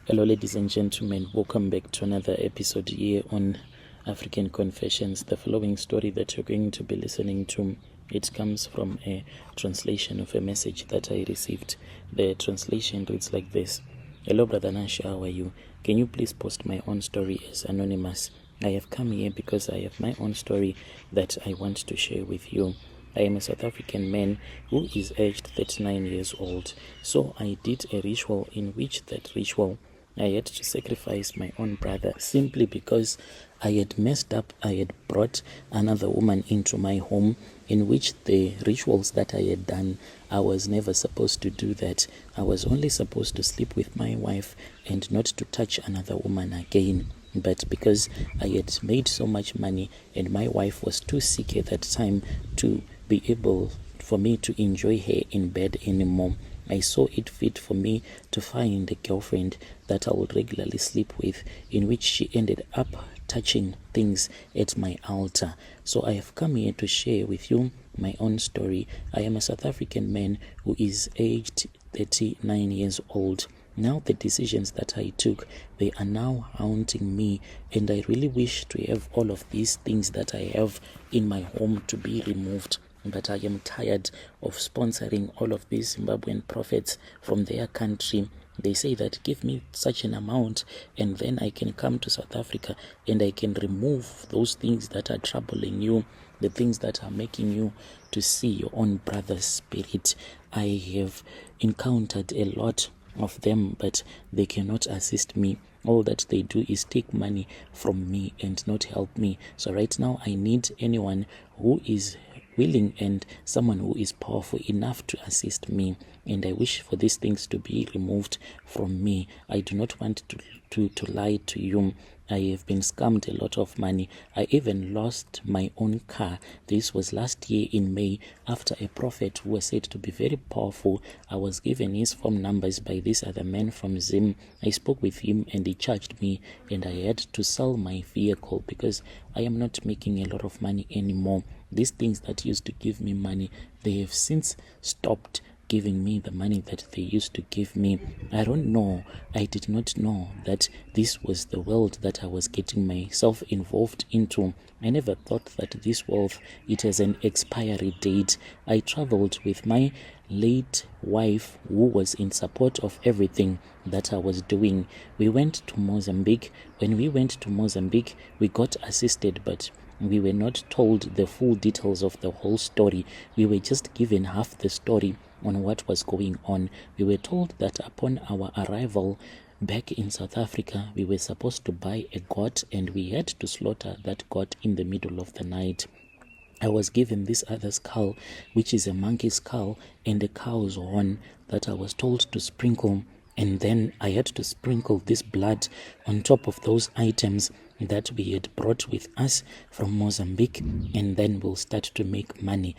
Hello, ladies and gentlemen. Welcome back to another episode here on African Confessions. The following story that you're going to be listening to, it comes from a translation of a message that I received. The translation reads like this. Hello, Brother Nash, how are you? Can you please post my own story as anonymous? I have come here because I have my own story that I want to share with you. I am a South African man who is aged 39 years old. So I did a ritual in which that ritual I had to sacrifice my own brother simply because I had messed up. I had brought another woman into my home, in which the rituals that I had done, I was never supposed to do that. I was only supposed to sleep with my wife and not to touch another woman again. But because I had made so much money and my wife was too sick at that time to be able for me to enjoy her in bed anymore, I saw it fit for me to find a girlfriend that I would regularly sleep with, in which she ended up touching things at my altar. So I have come here to share with you my own story. I am a South African man who is aged 39 years old. Now the decisions that I took, they are now haunting me, and I really wish to have all of these things that I have in my home to be removed. But I am tired of sponsoring all of these Zimbabwean prophets from their country. They say that give me such an amount and then I can come to South Africa and I can remove those things that are troubling you, the things that are making you to see your own brother's spirit. I have encountered a lot of them, but they cannot assist me. All that they do is take money from me and not help me. So right now I need anyone who is willing and someone who is powerful enough to assist me, and I wish for these things to be removed from me. I do not want to lie to you. I have been scammed a lot of money. I even lost my own car. This was last year in May, after a prophet who was said to be very powerful. I was given his phone numbers by this other man from Zim. I spoke with him and he charged me, and I had to sell my vehicle because I am not making a lot of money anymore. These things that used to give me money, they have since stopped giving me the money that they used to give me. I don't know. I did not know that this was the world that I was getting myself involved into. I never thought that this wealth, it has an expiry date. I traveled with my late wife, who was in support of everything that I was doing. We went to Mozambique. When we went to Mozambique, we got assisted, but we were not told the full details of the whole story. We were just given half the story on what was going on. We were told that upon our arrival back in South Africa, we were supposed to buy a goat and we had to slaughter that goat in the middle of the night. I was given this other skull, which is a monkey skull, and a cow's horn that I was told to sprinkle, and then I had to sprinkle this blood on top of those items that we had brought with us from Mozambique, and then we'll start to make money.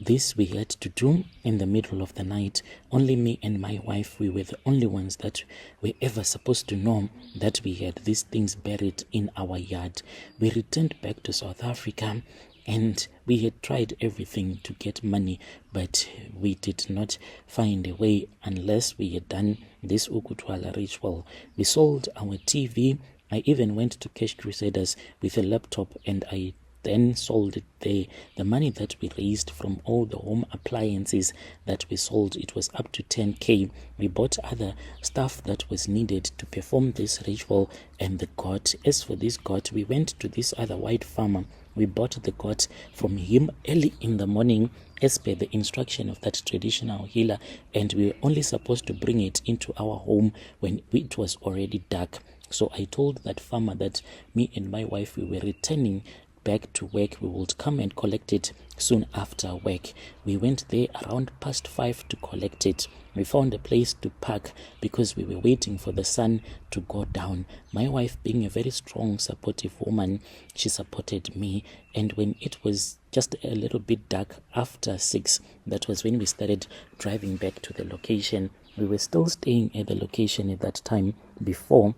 This we had to do in the middle of the night. Only me and my wife, we were the only ones that were ever supposed to know that we had these things buried in our yard. We returned back to South Africa and we had tried everything to get money, but we did not find a way unless we had done this Ukutwala ritual. We sold our TV. I even went to Cash Crusaders with a laptop and I then sold it there. The money that we raised from all the home appliances that we sold, it was up to 10k. We bought other stuff that was needed to perform this ritual and the goat. As for this goat, we went to this other white farmer. We bought the goat from him early in the morning as per the instruction of that traditional healer, and we were only supposed to bring it into our home when it was already dark. So I told that farmer that me and my wife, we were returning back to work. We would come and collect it soon after work. We went there around past 5 to collect it. We found a place to park because we were waiting for the sun to go down. My wife, being a very strong, supportive woman, she supported me. And when it was just a little bit dark after 6, that was when we started driving back to the location. We were still staying at the location at that time before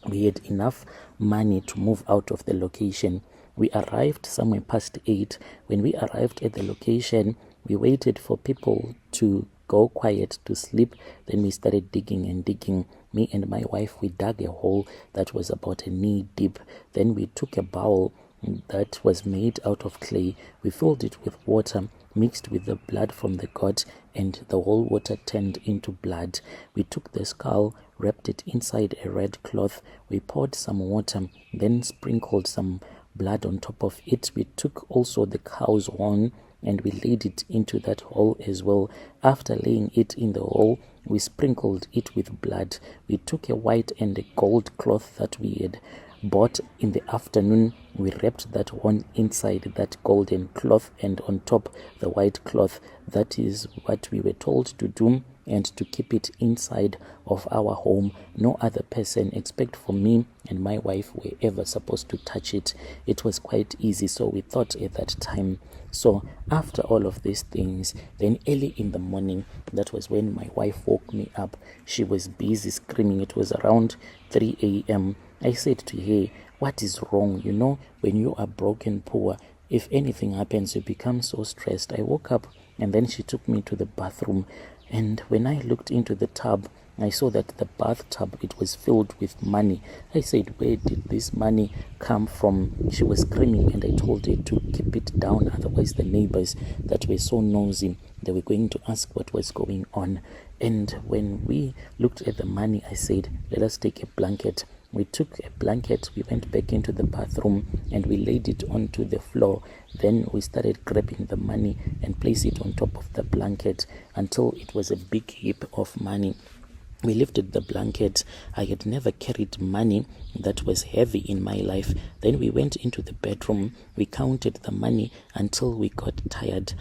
we had enough money to move out of the location. We arrived somewhere past 8. When we arrived at the location, we waited for people to go quiet to sleep. Then we started digging and digging. Me and my wife, we dug a hole that was about a knee deep. Then we took a bowl that was made out of clay. We filled it with water mixed with the blood from the goat, and the whole water turned into blood. We took the skull, wrapped it inside a red cloth. We poured some water, then sprinkled some blood on top of it. We took also the cow's horn and we laid it into that hole as well. After laying it in the hole, we sprinkled it with blood. We took a white and a gold cloth that we had bought in the afternoon. We wrapped that one inside that golden cloth and on top the white cloth. That is what we were told to do, and to keep it inside of our home. No other person except for me and my wife were ever supposed to touch it. It was quite easy, so we thought at that time. So after all of these things, then early in the morning, that was when my wife woke me up. She was busy screaming. It was around 3 a.m. I said to her, what is wrong? You know, when you are broken, poor, if anything happens, you become so stressed. I woke up and then she took me to the bathroom. And when I looked into the tub, I saw that the bathtub, it was filled with money. I said, where did this money come from? She was screaming, and I told her to keep it down. Otherwise, the neighbors that were so nosy, they were going to ask what was going on. And when we looked at the money, I said, let us take a blanket. We took a blanket, we went back into the bathroom and we laid it onto the floor. Then we started grabbing the money and place it on top of the blanket until it was a big heap of money. We lifted the blanket. I had never carried money that was heavy in my life. Then we went into the bedroom. We counted the money until we got tired.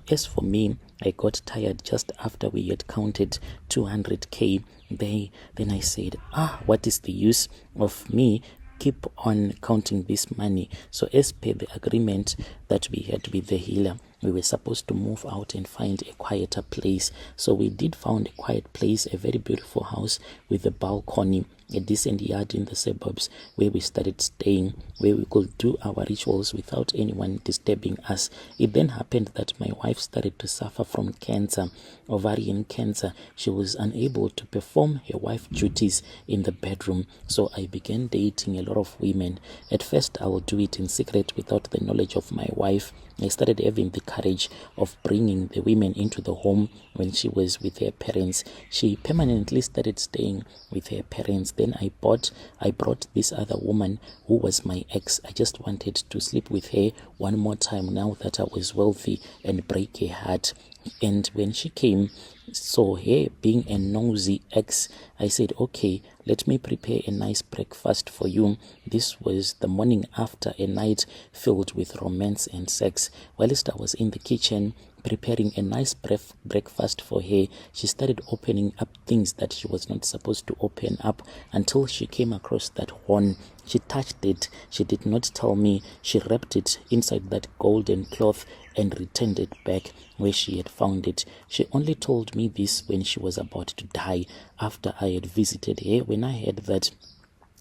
As for me, I got tired just after we had counted 200k. Then I said, what is the use of me keep on counting this money? So as per the agreement that we had with the healer, we were supposed to move out and find a quieter place. So we did find a quiet place, a very beautiful house with a balcony, a decent yard in the suburbs, where we started staying, where we could do our rituals without anyone disturbing us. It then happened that my wife started to suffer from cancer, ovarian cancer. She was unable to perform her wife duties in the bedroom. So I began dating a lot of women. At first, I would do it in secret without the knowledge of my wife. I started having the courage of bringing the women into the home when she was with her parents. She permanently started staying with her parents. Then I brought this other woman who was my ex. I just wanted to sleep with her one more time now that I was wealthy and break her heart. And when she came, so her being a nosy ex, I said, okay, let me prepare a nice breakfast for you. This was the morning after a night filled with romance and sex. Whilst I was in the kitchen preparing a nice breakfast for her, she started opening up things that she was not supposed to open up until she came across that horn. She touched it. She did not tell me. She wrapped it inside that golden cloth and returned it back where she had found it. She only told me this when she was about to die, after I had visited her. When I heard that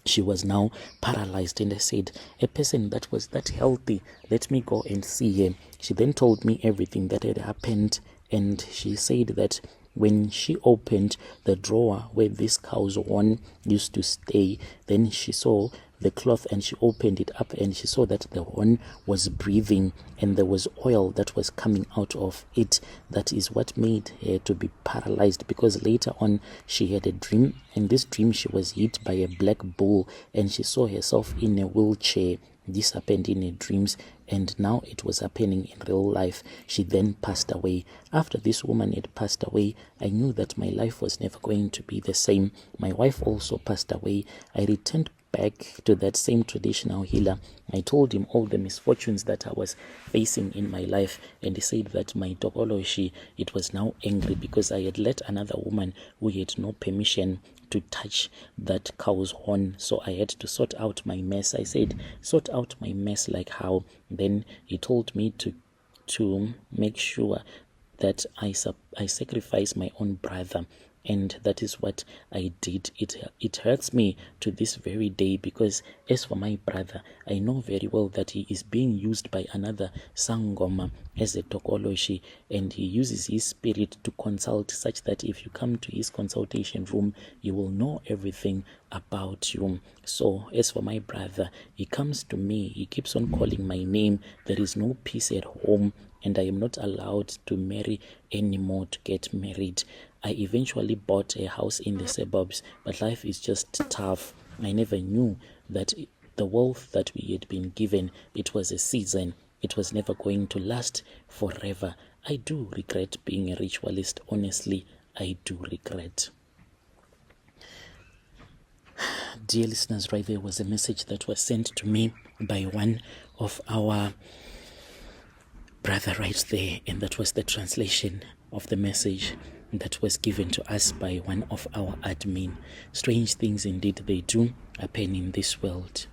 she was now paralyzed, and I said, a person that was that healthy, let me go and see her. She then told me everything that had happened, and she said that when she opened the drawer where this cow's horn used to stay, then she saw the cloth and she opened it up and she saw that the horn was breathing and there was oil that was coming out of it. That is what made her to be paralyzed, because later on she had a dream. In this dream she was hit by a black bull and she saw herself in a wheelchair. This happened in her dreams, and now it was happening in real life. She then passed away. After this woman had passed away, I knew that my life was never going to be the same. My wife also passed away. I returned back to that same traditional healer. I told him all the misfortunes that I was facing in my life, and he said that my Tokoloshe, it was now angry because I had let another woman who had no permission to touch that cow's horn. So I had to sort out my mess. I said, sort out my mess like how? Then he told me to make sure that I sacrifice my own brother. and that is what I did. It hurts me to this very day, because as for my brother, I know very well that he is being used by another Sangoma as a Tokoloshe, and he uses his spirit to consult, such that if you come to his consultation room, you will know everything about you. So as for my brother, he comes to me, he keeps on calling my name. There is no peace at home, and I am not allowed to marry anymore, to get married. I eventually bought a house in the suburbs, but life is just tough. I never knew that the wealth that we had been given, it was a season. It was never going to last forever. I do regret being a ritualist. Honestly, I do regret. Dear listeners, right there was a message that was sent to me by one of our brother right there, and that was the translation of the message that was given to us by one of our admin. Strange things indeed they do happen in this world.